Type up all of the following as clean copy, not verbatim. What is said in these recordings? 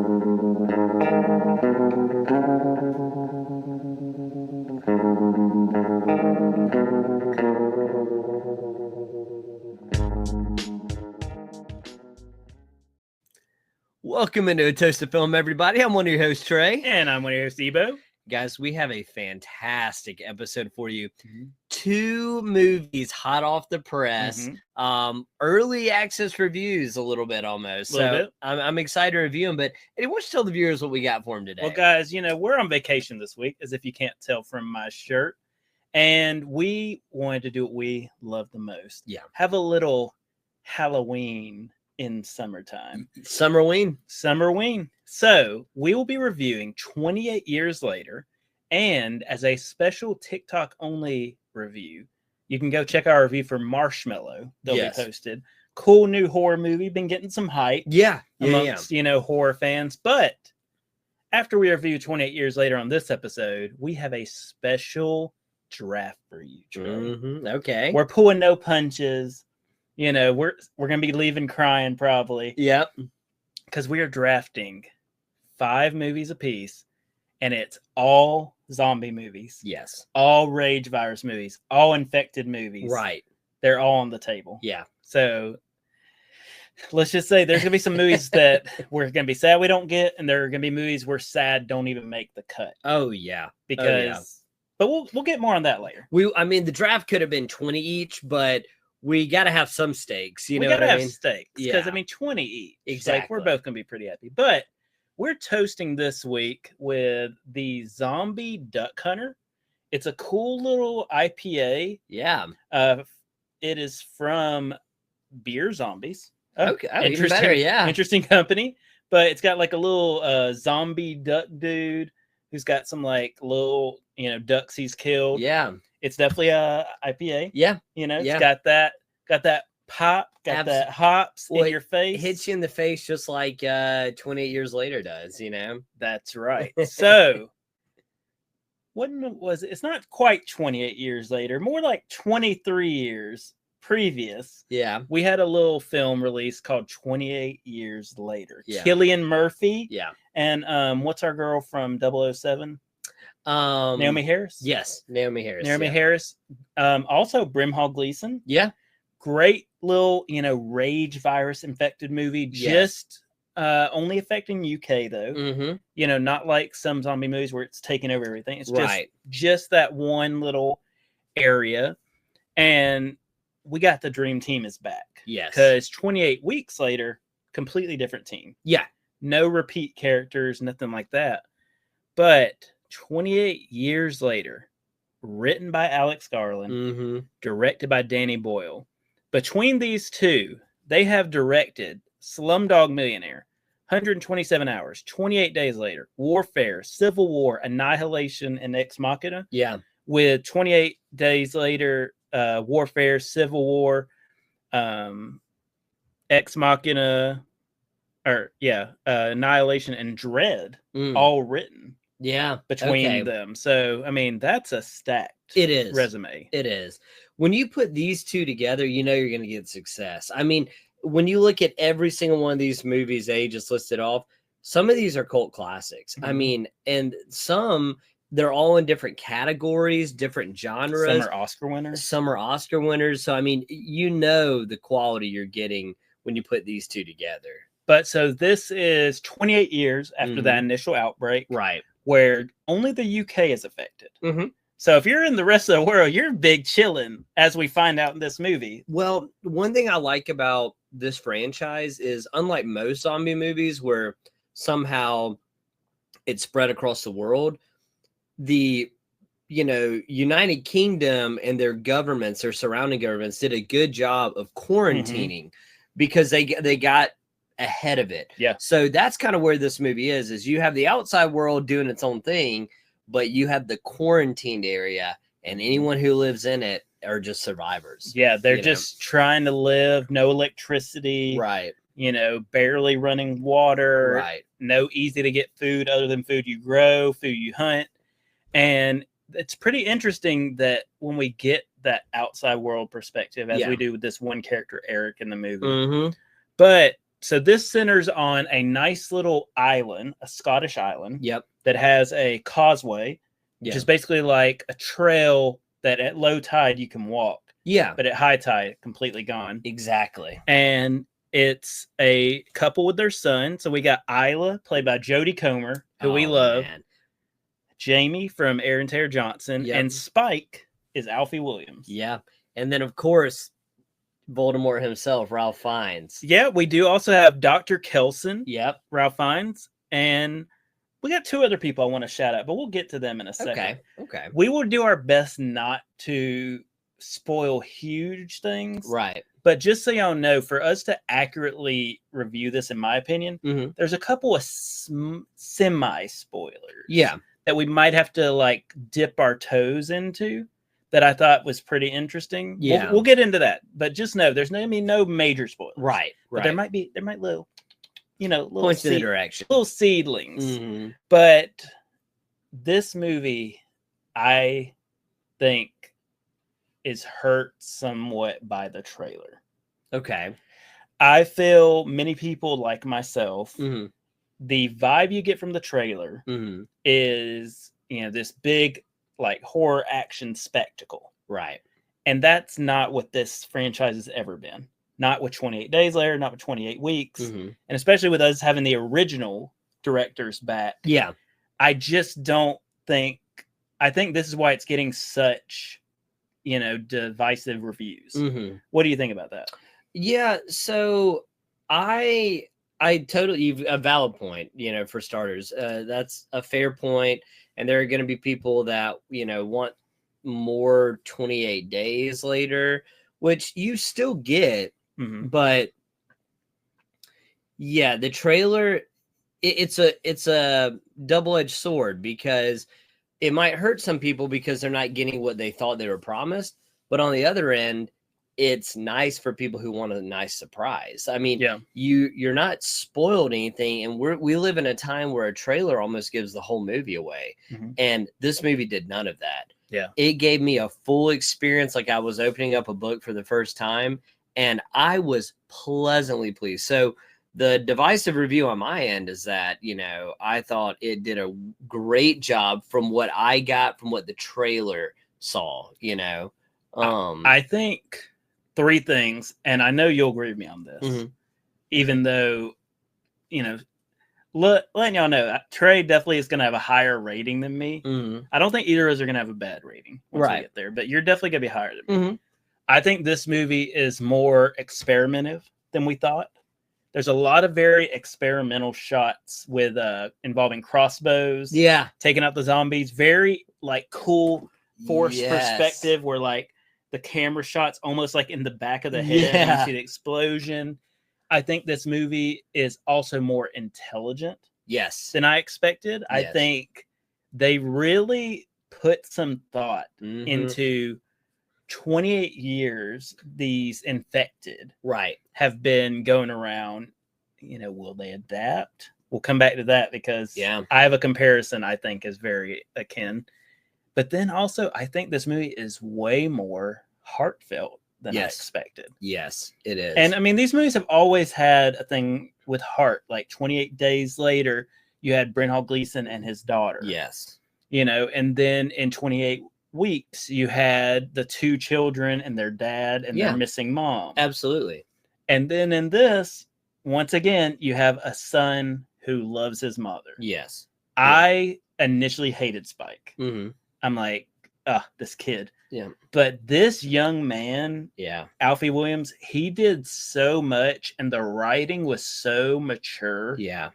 Welcome into A Toast of Film, everybody. I'm one of your hosts, Trey. And I'm one of your hosts, E Bo. Guys, we have a fantastic episode for you. Two movies hot off the press. Early access reviews a little bit almost. I'm excited to review them, but Eddie, why don't you tell the viewers what we got for them today? Well, guys, we're on vacation this week, as if you can't tell from my shirt. And we wanted to do what we love the most. Yeah. Have a little Halloween in summertime. Summerween. So we will be reviewing 28 Years Later. And as a special TikTok only review, you can go check our review for Marshmallow. They'll be posted. Cool new horror movie. Been getting some hype. Amongst, horror fans. But after we review 28 Years Later on this episode, we have a special draft for you, Trey. Okay. We're pulling no punches. We're gonna be leaving crying probably. Yep. Because we are drafting 5 movies apiece, and it's all zombie movies. Yes. All rage virus movies. All infected movies. Right. They're all on the table. Yeah. So let's just say there's gonna be some movies that we're gonna be sad we don't get, and there are gonna be movies we're sad don't even make the cut. Oh yeah. But we'll get more on that later. The draft could have been 20 each, but we got to have some stakes. We got to have stakes. Because, 20 each. Exactly. We're both going to be pretty happy. But we're toasting this week with the Zombie Duck Hunter. It's a cool little IPA. Yeah. It is from Beer Zombies. Okay. Interesting, better, yeah. Interesting company. But it's got like a little zombie duck dude who's got some like little, ducks he's killed. Yeah. It's definitely a IPA. Yeah. It's got that pop, that hops in your face. It hits you in the face just like 28 Years Later does, That's right. So, when was it? It's not quite 28 years later, more like 23 years previous. Yeah. We had a little film release called 28 Years Later. Yeah. Cillian Murphy. Yeah. And what's our girl from 007? Naomi Harris. Yes, Naomi Harris. Harris. Also Brimhall Gleeson. Yeah. Great little, rage virus infected movie. Yes. Just only affecting UK though. Not like some zombie movies where it's taking over everything. It's just that one little area. And we got the dream team is back. Yes. Because 28 weeks later, completely different team. Yeah. No repeat characters, nothing like that. But 28 years later, written by Alex Garland, directed by Danny Boyle. Between these two, they have directed Slumdog Millionaire, 127 Hours, 28 Days Later, Warfare, Civil War, Annihilation, and Ex Machina. Yeah. With 28 Days Later, Warfare, Civil War, Ex Machina, Annihilation, and Dread, all written. Yeah, between them. So, that's a stacked resume. It is. When you put these two together, you're going to get success. When you look at every single one of these movies they just listed off, some of these are cult classics. And some, they're all in different categories, different genres. Some are Oscar winners. So, the quality you're getting when you put these two together. But so this is 28 years after that initial outbreak. Right. Where only the UK is affected. So if you're in the rest of the world, you're big chilling, as we find out in this movie. Well, one thing I like about this franchise is, unlike most zombie movies where somehow it's spread across the world, the United Kingdom and their governments, their surrounding governments, did a good job of quarantining because they got ahead of it. Yeah. So that's kind of where this movie is you have the outside world doing its own thing, but you have the quarantined area, and anyone who lives in it are just survivors. Yeah, they're just trying to live, no electricity. Right. Barely running water. Right. No easy to get food other than food you grow, food you hunt. And it's pretty interesting that when we get that outside world perspective, as we do with this one character, Eric, in the movie. Mm-hmm. But So this centers on a nice little island, a Scottish island. Yep. That has a causeway, which is basically like a trail that at low tide you can walk. Yeah. But at high tide, completely gone. Exactly. And it's a couple with their son. So we got Isla, played by Jodie Comer, who we love. Man. Jamie from Aaron Taylor Johnson. Yep. And Spike is Alfie Williams. Yeah. And then, of course, Voldemort himself, Ralph Fiennes. Yeah, we do also have Dr. Kelson. Yep. Ralph Fiennes. And we got 2 other people I want to shout out, but we'll get to them in a second. Okay. We will do our best not to spoil huge things. Right. But just so y'all know, for us to accurately review this, in my opinion, there's a couple of semi-spoilers. Yeah. That we might have to like dip our toes into that I thought was pretty interesting. Yeah. We'll get into that. But just know there's no major spoilers. Right. But there might little, little points in the direction. Little seedlings. But this movie, I think, is hurt somewhat by the trailer. Okay. I feel many people like myself, the vibe you get from the trailer is, this big like horror action spectacle. Right. And that's not what this franchise has ever been. Not with 28 Days Later, not with 28 Weeks. And especially with us having the original directors back. Yeah. I just don't think, I think this is why it's getting such, divisive reviews. What do you think about that? Yeah. So I totally, a valid point, for starters. That's a fair point. And there are going to be people that, want more 28 Days Later, which you still get. But yeah, the trailer, it's a double-edged sword, because it might hurt some people because they're not getting what they thought they were promised. But on the other end, it's nice for people who want a nice surprise. I mean, you're not spoiled anything, and we live in a time where a trailer almost gives the whole movie away. And this movie did none of that. Yeah. It gave me a full experience, like I was opening up a book for the first time, and I was pleasantly pleased. So the divisive review on my end is that, I thought it did a great job from what I got from what the trailer saw, I think 3 things, and I know you'll agree with me on this, even though, letting y'all know, Trey definitely is going to have a higher rating than me. I don't think either of us are going to have a bad rating once we get there, but you're definitely going to be higher than me. I think this movie is more experimentative than we thought. There's a lot of very experimental shots with involving crossbows. Yeah. Taking out the zombies. Very like cool forced perspective where like the camera shots almost like in the back of the head and you see the explosion. I think this movie is also more intelligent than I expected. I think they really put some thought into 28 years these infected have been going around. Will they adapt? We'll come back to that because I have a comparison I think is very akin. But then also I think this movie is way more heartfelt than I expected. Yes, it is. And I mean, these movies have always had a thing with heart. Like 28 Days Later, you had Brenhall Gleeson and his daughter. Yes. And then in 28 Weeks, you had the 2 children and their dad and their missing mom. Absolutely. And then in this, once again, you have a son who loves his mother. Yes. I initially hated Spike. I'm like, this kid. Yeah. But this young man, Alfie Williams, he did so much and the writing was so mature. Yeah.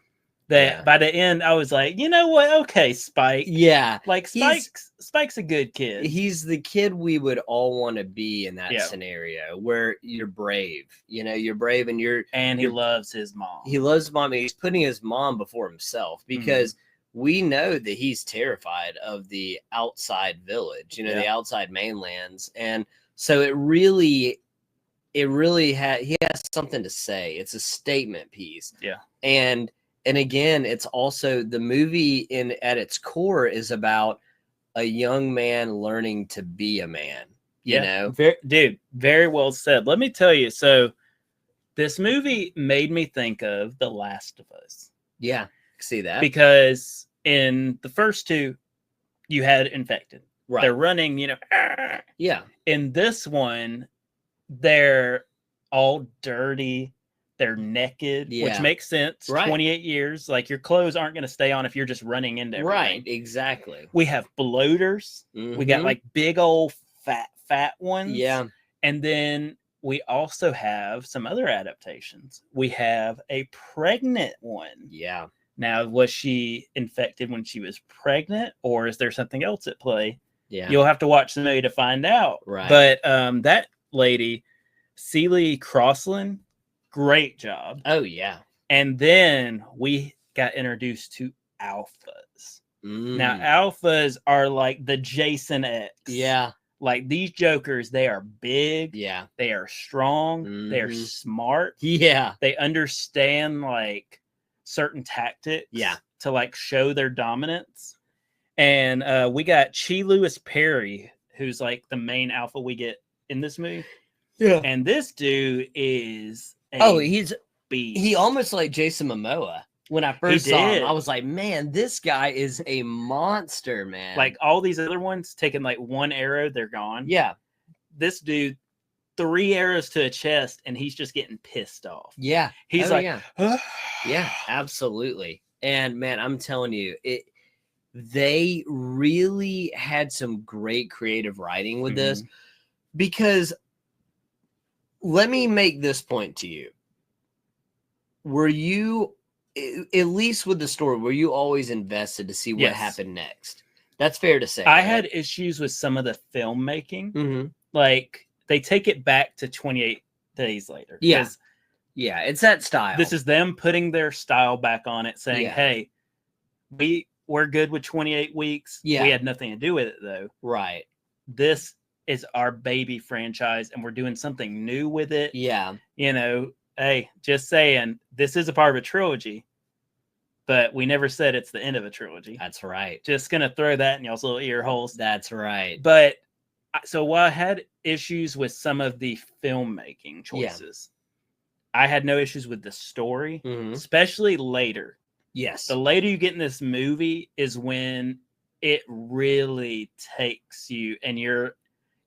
That by the end, I was like, you know what? Okay, Spike. Yeah. Like Spike's a good kid. He's the kid we would all want to be in that scenario where you're brave. You're brave and he loves his mom. He loves his mom and he's putting his mom before himself because we know that he's terrified of the outside village, the outside mainlands. And so he has something to say. It's a statement piece. Yeah. And again, it's also the movie at its core is about a young man learning to be a man, you know? Very well said. Let me tell you. So This movie made me think of The Last of Us. Yeah, see that. Because in the first two, you had infected. Right. They're running, Yeah. In this one, they're all dirty. They're naked, which Yeah. makes sense. Right. 28 years. Like, your clothes aren't going to stay on if you're just running into everything. Right, exactly. We have bloaters. We got like big old fat ones. Yeah. And then we also have some other adaptations. We have a pregnant one. Yeah. Now, was she infected when she was pregnant, or is there something else at play? Yeah. You'll have to watch the movie to find out. Right. But that lady, Celie Crossland, great job. Oh, yeah. And then we got introduced to alphas. Now, alphas are like the Jason X. Yeah. Like, these jokers, they are big. Yeah. They are strong. They are smart. Yeah. They understand, like, certain tactics. Yeah. To, like, show their dominance. And we got Chi Lewis Perry, who's, like, the main alpha we get in this movie. Yeah. And this dude is he's beast. He almost like Jason Momoa. When I first saw him, I was like, man, this guy is a monster, man. Like, all these other ones, taking like one arrow, they're gone. Yeah. This dude, 3 arrows to a chest, and he's just getting pissed off. Yeah. He's like, yeah, absolutely. And man, I'm telling you, they really had some great creative writing with this, because let me make this point to you. Were you, at least with the story, were you always invested to see what happened next? That's fair to say. I had issues with some of the filmmaking. Like, they take it back to 28 Days Later. Yeah. Yeah, it's that style. This is them putting their style back on it, saying, hey, we're good with 28 weeks. Yeah. We had nothing to do with it, though. Right. This is our baby franchise, and we're doing something new with it. Yeah. Hey, just saying, this is a part of a trilogy, but we never said it's the end of a trilogy. That's right. Just going to throw that in y'all's little ear holes. That's right. But so while I had issues with some of the filmmaking choices, I had no issues with the story, especially later. Yes. The later you get in this movie is when it really takes you, and you're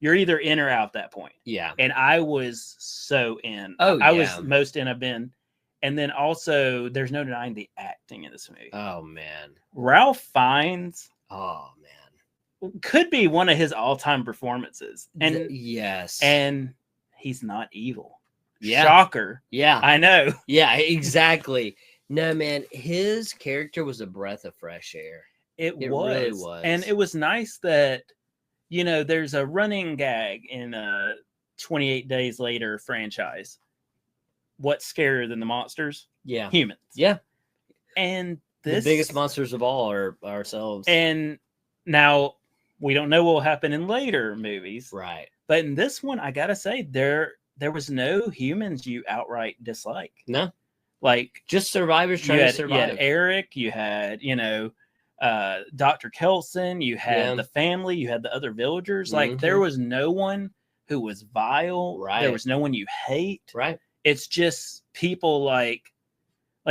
either in or out at that point. Yeah. And I was so in. I was most in I've been. And then also, there's no denying the acting in this movie. Oh, man. Ralph Fiennes. Oh, man. Could be one of his all-time performances. And yes. And he's not evil. Yeah. Shocker. Yeah. I know. Yeah, exactly. No, man, his character was a breath of fresh air. It really was. And it was nice that, there's a running gag in 28 Days Later franchise. What's scarier than the monsters? Yeah. Humans. Yeah. And the biggest monsters of all are ourselves. And now we don't know what will happen in later movies. Right. But in this one, I got to say, there was no humans you outright dislike. No. Like, just survivors trying to survive. You had Eric, you had, Dr. Kelson, you had the family, you had the other villagers. Like, there was no one who was vile. Right. There was no one you hate. Right. It's just people like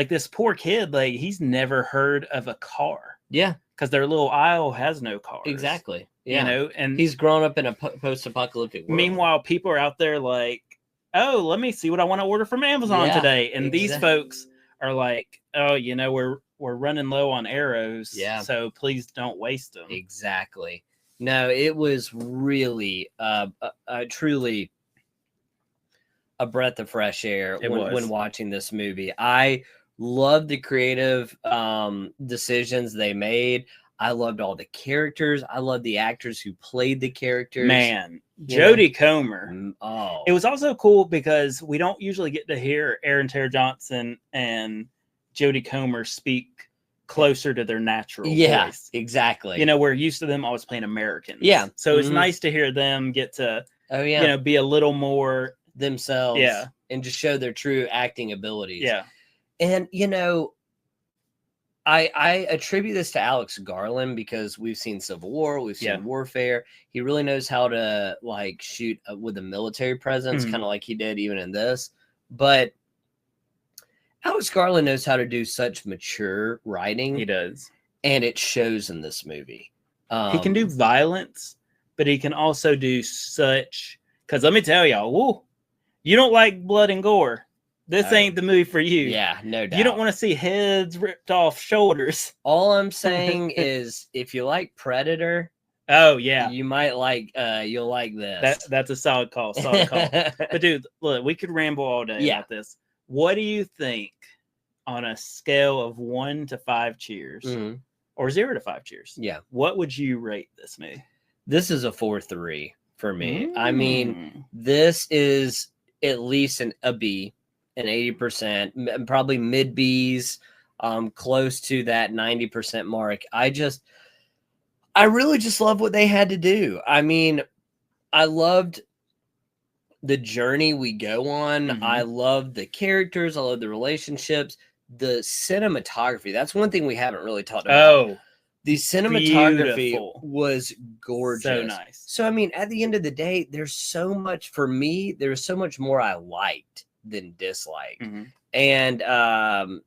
this poor kid, like, he's never heard of a car. Yeah. Because their little isle has no cars. Exactly. Yeah. And he's grown up in a post-apocalyptic world. Meanwhile, people are out there like, oh, let me see what I want to order from Amazon today. And these folks are like, oh, we're running low on arrows. Yeah. So please don't waste them. Exactly. No, it was really truly a breath of fresh air when watching this movie. I loved the creative decisions they made. I loved all the characters. I loved the actors who played the characters. Man, Jodie Comer. Oh. It was also cool because we don't usually get to hear Aaron Taylor Johnson and Jodie Comer speak closer to their natural voice. Exactly. We're used to them always playing Americans. Yeah. So it's nice to hear them get to, be a little more themselves. Yeah. And just show their true acting abilities. Yeah. And, I attribute this to Alex Garland because we've seen Civil War, we've seen Warfare. He really knows how to shoot with a military presence, kind of like he did even in this. But Alex Garland knows how to do such mature writing. He does. And it shows in this movie. He can do violence, but he can also do such. Because let me tell y'all, woo, you don't like blood and gore. This ain't the movie for you. Yeah, no doubt. You don't want to see heads ripped off shoulders. All I'm saying is, if you like Predator, oh yeah, you might like. You'll like this. That's a solid call. Solid call. But dude, look, we could ramble all day about this. What do you think on a scale of 1 to 5 cheers? Mm-hmm. Or 0 to 5 cheers. Yeah. What would you rate this movie? This is a 4.3 for me. I mean, this is at least a B, an 80%, probably mid Bs, close to that 90% mark. I really just love what they had to do. I mean, I loved the journey we go on. Mm-hmm. I love the characters. I love the relationships. The cinematography, that's one thing we haven't really talked about. Oh, the cinematography beautiful. Was gorgeous. So nice. So, I mean, at the end of the day, there's so much for me. There's so much more I liked than disliked. Mm-hmm. And I'm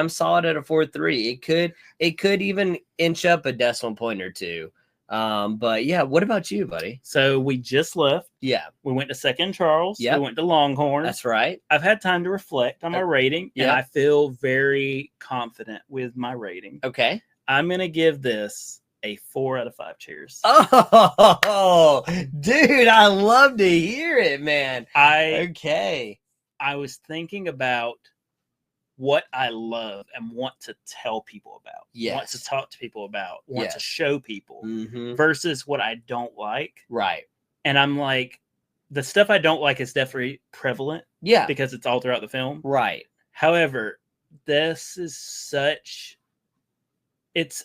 solid at a 4.3. It could even inch up a decimal point or two. But yeah, what about you, buddy? So we just left. Yeah. We went to Second Charles. Yeah. We went to Longhorn. That's right. I've had time to reflect on my rating. Yeah. And I feel very confident with my rating. Okay. I'm going to give this a 4 out of 5 cheers. Oh, dude, I love to hear it, man. I was thinking about what I love and want to tell people about, want to talk to people about, want to show people versus what I don't like. Right. And I'm like, the stuff I don't like is definitely prevalent. Yeah. Because it's all throughout the film. Right. However, this is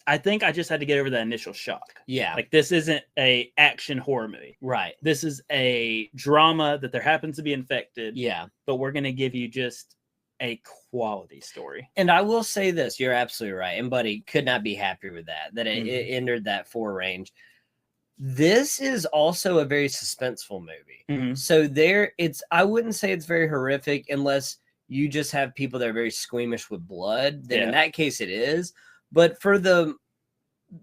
I think I just had to get over that initial shock. Yeah. Like, this isn't a action horror movie. Right. This is a drama that there happens to be infected. Yeah. But we're going to give you just a quality story. And I will say this, you're absolutely right. And Buddy could not be happier with that it entered that 4 range. This is also a very suspenseful movie. Mm-hmm. So I wouldn't say it's very horrific unless you just have people that are very squeamish with blood. Then in that case it is. But for the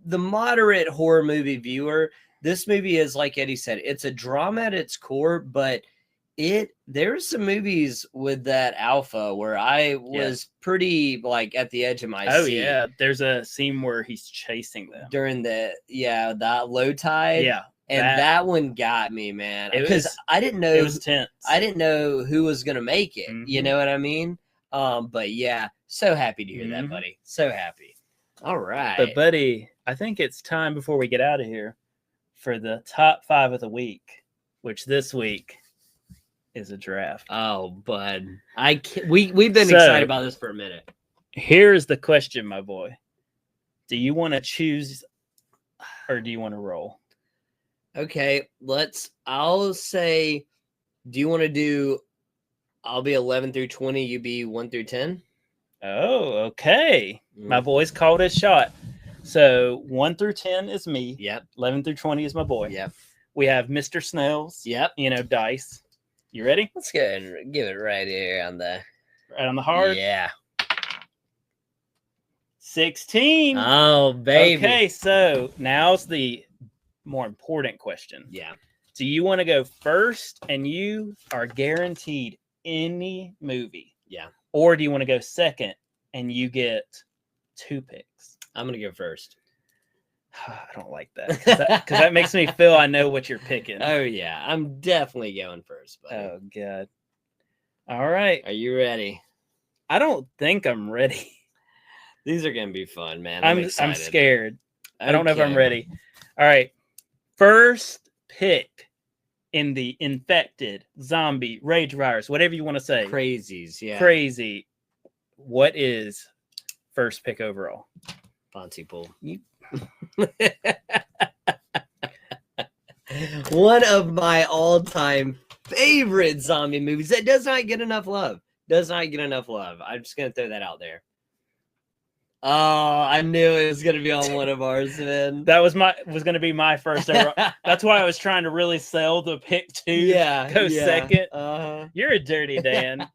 moderate horror movie viewer, this movie is, like Eddie said, it's a drama at its core, but there's some movies with that alpha where I was pretty like at the edge of my seat. Oh yeah, there's a scene where he's chasing them during that low tide. Yeah, and that one got me, man, because I didn't know it was tense. I didn't know who was gonna make it. Mm-hmm. You know what I mean? But yeah, so happy to hear that, buddy. So happy. All right, but buddy, I think it's time before we get out of here for the top 5 of the week, which this week is a draft. Oh, bud. We've been excited about this for a minute. Here's the question, my boy. Do you want to choose or do you want to roll? Okay, I'll say, do you want to do, I'll be 11 through 20, you be 1 through 10? Oh, okay. My boy's called his shot. So 1 through 10 is me. Yep. 11 through 20 is my boy. Yep. We have Mr. Snells. Yep. Dice. You ready? Let's go ahead and give it right here on the heart. Yeah. 16. Oh, baby. Okay, so now's the more important question. Yeah. Do you want to go first and you are guaranteed any movie? Yeah. Or do you want to go second and you get 2 picks? I'm going to go first. I don't like that because that makes me feel I know what you're picking. Oh, yeah. I'm definitely going first. Buddy. Oh, God. All right. Are you ready? I don't think I'm ready. These are going to be fun, man. I'm scared. Okay. I don't know if I'm ready. All right. First pick in the infected, zombie, rage virus, whatever you want to say. Crazies, yeah. Crazy. What is first pick overall? Pontypool. One of my all-time favorite zombie movies that does not get enough love. I'm just going to throw that out there. Oh, I knew it was going to be on one of ours, man. That was going to be my first overall. That's why I was trying to really sell the pick 2. Yeah. Go second. Uh-huh. You're a dirty Dan.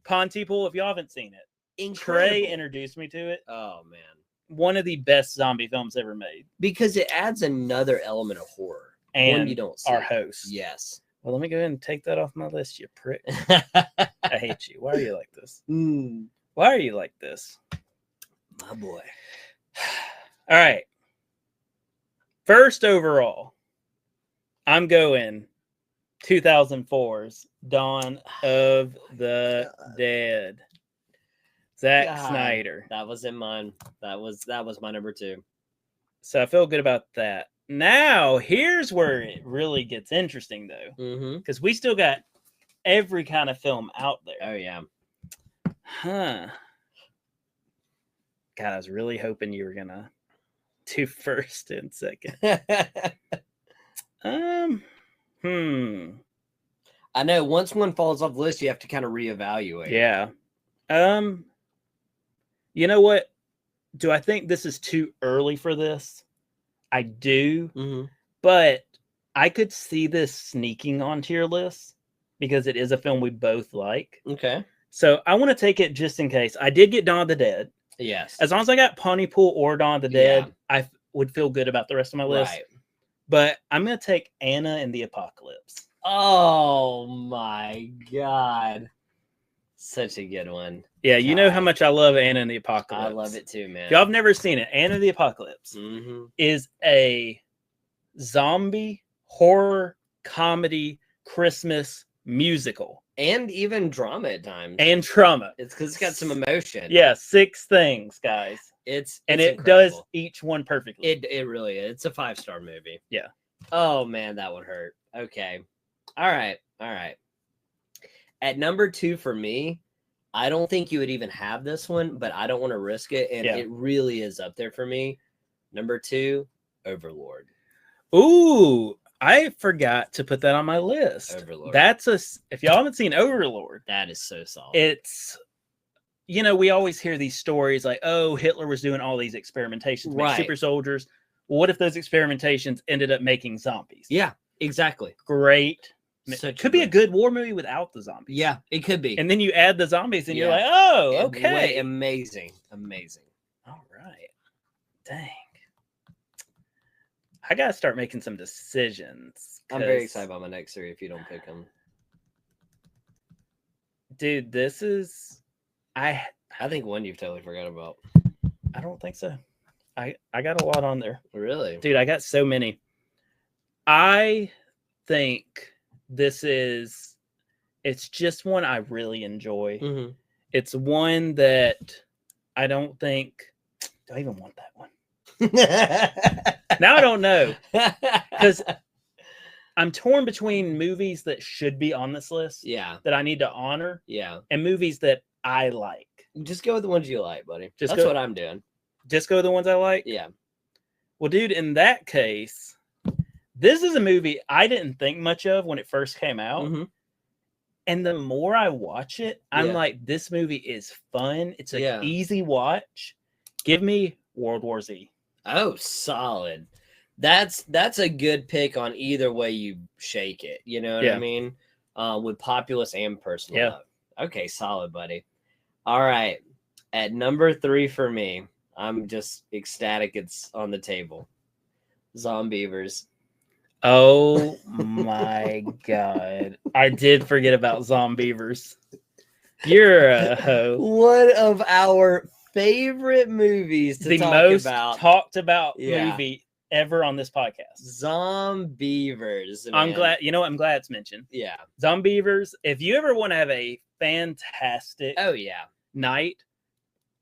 Pontypool, if y'all haven't seen it, Incredible. Trey introduced me to it. Oh man, one of the best zombie films ever made. Because it adds another element of horror. And one you don't see. Our host. Yes. Well, let me go ahead and take that off my list, you prick. I hate you. Why are you like this? Why are you like this? My boy. All right. First overall, I'm going 2004's Dawn of the Dead. Zack Snyder. That was in mine. That was my number 2. So I feel good about that. Now, here's where it really gets interesting, though. Because we still got every kind of film out there. Oh, yeah. Huh. God, I was really hoping you were going to do first and second. I know once one falls off the list, you have to kind of reevaluate. Yeah. You know what? Do I think this is too early for this? I do. But I could see this sneaking onto your list because it is a film we both like. Okay. So I want to take it just in case. I did get Dawn of the Dead. Yes. As long as I got Pontypool or Dawn of the Dead, I would feel good about the rest of my list. Right. But I'm going to take Anna and the Apocalypse. Oh, my God. Such a good one. Yeah, you know how much I love Anna and the Apocalypse. I love it too, man. If y'all have never seen it, Anna and the Apocalypse is a zombie horror comedy Christmas musical. And even drama at times. And trauma. It's because it's got some emotion. Yeah, 6 things, guys. It's it incredible. Does each one perfectly. It really is. It's a 5-star movie. Yeah. Oh, man, that would hurt. Okay. All right. At number 2 for me, I don't think you would even have this one, but I don't want to risk it. And it really is up there for me. Number 2, Overlord. Ooh, I forgot to put that on my list. Overlord. If y'all haven't seen Overlord, that is so solid. It's, we always hear these stories like, oh, Hitler was doing all these experimentations to make super soldiers. Well, what if those experimentations ended up making zombies? Yeah, exactly. Great. It could be a good war movie without the zombies. Yeah, it could be. And then you add the zombies and you're like, oh, okay. Amazing. All right. Dang. I got to start making some decisions. I'm very excited about my next 3 if you don't pick them. Dude, this is... I think one you've totally forgot about. I don't think so. I got a lot on there. Really? Dude, I got so many. I think... it's just one I really enjoy. It's one that I don't think, do I even want that one? Now I don't know. Because I'm torn between movies that should be on this list. Yeah. That I need to honor. Yeah. And movies that I like. Just go with the ones you like, buddy. That's what I'm doing. Just go with the ones I like? Yeah. Well, dude, in that case... This is a movie I didn't think much of when it first came out. And the more I watch it, I'm like, this movie is fun. It's an easy watch. Give me World War Z. Oh, solid. That's a good pick on either way you shake it. You know what I mean? With populist and personal love. Okay, solid, buddy. All right. At number 3 for me, I'm just ecstatic it's on the table. Zombievers. Oh my God. I did forget about Zombievers. You're a hoe. One of our favorite movies to talk about. The most talked about movie ever on this podcast. Zombievers. Man. I'm glad it's mentioned. Yeah. Zombievers. If you ever want to have a fantastic night,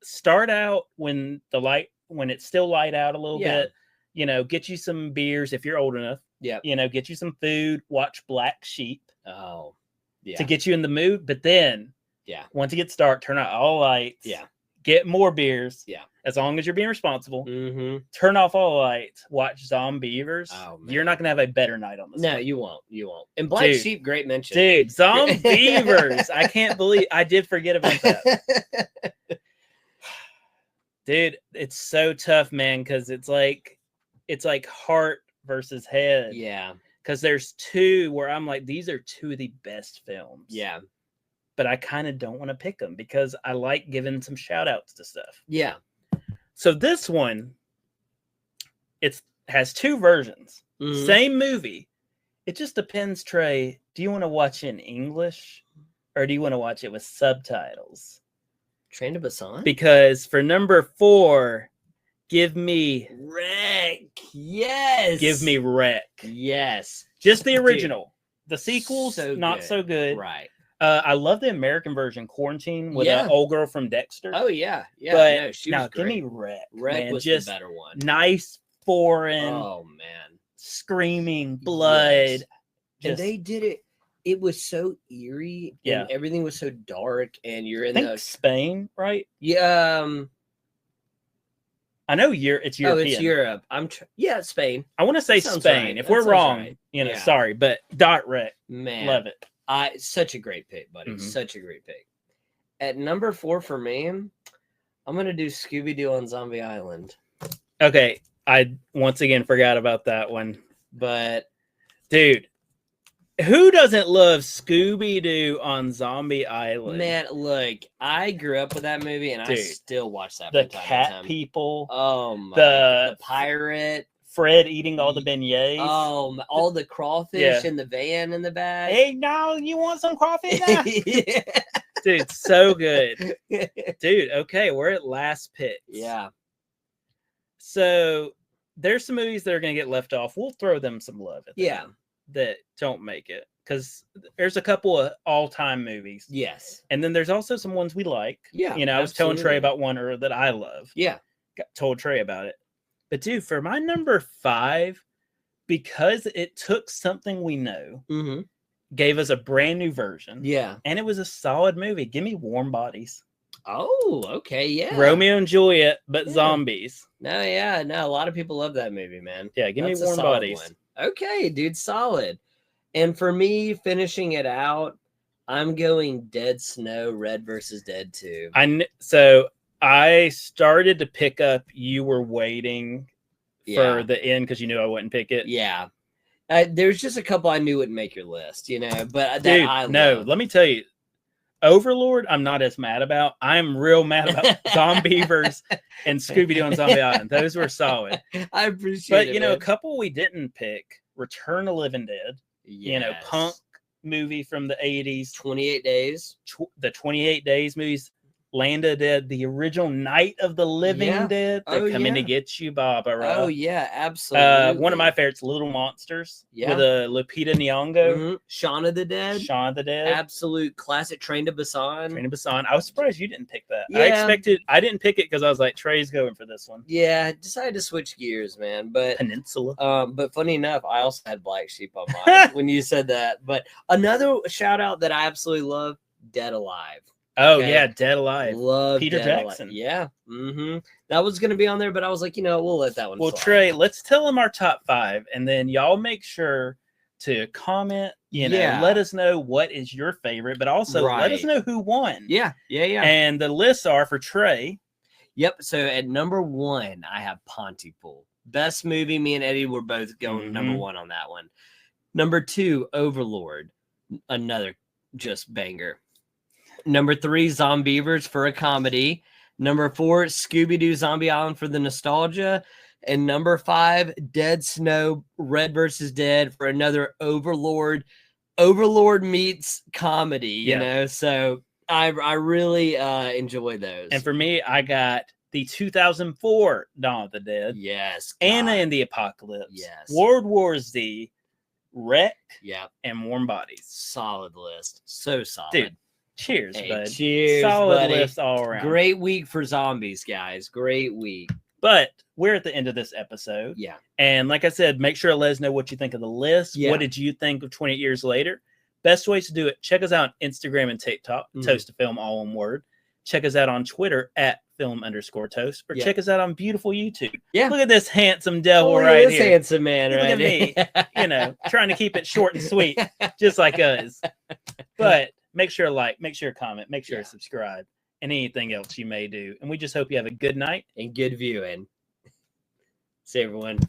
start out when it's still light out a little bit. Get you some beers if you're old enough. Yeah. Get you some food, watch Black Sheep. Oh. Yeah. To get you in the mood. But then, once it gets dark, turn out all lights. Yeah. Get more beers. Yeah. As long as you're being responsible. Turn off all lights. Watch Zombievers. Oh, you're not going to have a better night on this. No, you won't. And Black Sheep, great mention. Dude, Zombievers. I can't believe I did forget about that. Dude, it's so tough, man, because it's like heart versus head. Yeah. Because there's 2 where I'm like, these are 2 of the best films. Yeah. but I kind of don't want to pick them because I like giving some shout outs to stuff. Yeah. So this one, it has 2 versions. Mhm. Same movie. It just depends, Trey. Do you want to watch in English or do you want to watch it with subtitles? Train to Busan? Because for number 4, give me Wreck. Yes. Give me Wreck. Yes. Just the original. Dude, the sequel's so not good. so good. Right. I love the American version, Quarantine, with an old girl from Dexter. Oh, yeah. Yeah. But no, she was give great. me Wreck. Wreck man. was Just the better one. Nice, foreign, Oh, man. screaming, blood. Yes. And they did it. It was so eerie. Yeah. And everything was so dark. And you're in the Spain, right? Yeah. I know it's European. Oh, it's Europe. Spain. I want to say Spain. Right. If we're wrong, right. sorry, but Wreck. Man. Love it. Such a great pick, buddy. Mm-hmm. Such a great pick. At number 4 for me, I'm gonna do Scooby-Doo on Zombie Island. Okay. I once again forgot about that one. But dude, who doesn't love Scooby-Doo on Zombie Island? Man, look, I grew up with that movie and I still watch that. The cat people. Oh my. The pirate. Fred eating all the beignets. Oh, all the crawfish in the van in the back. Hey, no, you want some crawfish now? Yeah. Dude, so good. Dude, okay, we're at last picks. Yeah. So there's some movies that are going to get left off. We'll throw them some love at them that don't make it. Because there's a couple of all-time movies. Yes. And then there's also some ones we like. Yeah. I was telling Trey about one that I love. Yeah. Told Trey about it. But dude, for my number 5, because it took something we know, gave us a brand new version. Yeah. And it was a solid movie. Give me Warm Bodies. Oh, okay. Yeah. Romeo and Juliet, but zombies. No, a lot of people love that movie, man. Yeah, give me Warm Bodies. One. Okay, dude, solid. And for me, finishing it out, I'm going Dead Snow, Red versus Dead 2. So I started to pick up You Were Waiting for the end because you knew I wouldn't pick it. Yeah. There's just a couple I knew wouldn't make your list, but dude, let me tell you, Overlord, I'm not as mad about. I'm real mad about Zombievers and Scooby-Doo on Zombie Island. Those were solid. I appreciate it. But, a couple we didn't pick, Return of the Living Dead, punk movie from the 80s. 28 Days. The 28 Days movies. Land of Dead, the original Night of the Living Dead. They're coming to get you, Barbara. Oh, yeah, absolutely. One of my favorites, Little Monsters. Yeah. With Lupita Nyong'o. Shaun of the Dead. Absolute classic. Train to Busan. I was surprised you didn't pick that. Yeah. I didn't pick it because I was like, Trey's going for this one. Yeah, I decided to switch gears, man. But Peninsula. But funny enough, I also had Black Sheep on mine when you said that. But another shout out that I absolutely love, Dead Alive. Oh, yeah, Dead Alive. Love Peter Dead Jackson. Alive. Yeah. That was going to be on there, but I was like, we'll let that one Well, slide. Trey, let's tell them our top 5, and then y'all make sure to comment, let us know what is your favorite, but also let us know who won. Yeah. And the lists are for Trey. Yep. So at number 1, I have Pontypool. Best movie. Me and Eddie were both going number 1 on that one. Number 2, Overlord. Another just banger. Number 3, Zombievers for a comedy. Number 4, Scooby-Doo Zombie Island for the nostalgia. And number 5, Dead Snow, Red versus Dead for another Overlord. Overlord meets comedy, So I really enjoy those. And for me, I got the 2004 Dawn of the Dead. Yes. Anna and the Apocalypse. Yes. World War Z, Wreck. Yeah. And Warm Bodies. Solid list. So solid. Dude. Cheers, bud. Cheers, solid buddy. List all around. Great week for zombies, guys. Great week. But we're at the end of this episode. Yeah. And like I said, make sure to let us know what you think of the list. Yeah. What did you think of 28 Years Later? Best ways to do it. Check us out on Instagram and TikTok. Toast to Film, all one word. Check us out on Twitter at film_toast. Or check us out on beautiful YouTube. Yeah. Look at this handsome devil right this here. Handsome man right here. Look at me. Trying to keep it short and sweet, just like us. But make sure to like, make sure to comment, make sure to subscribe, and anything else you may do. And we just hope you have a good night and good viewing. See everyone.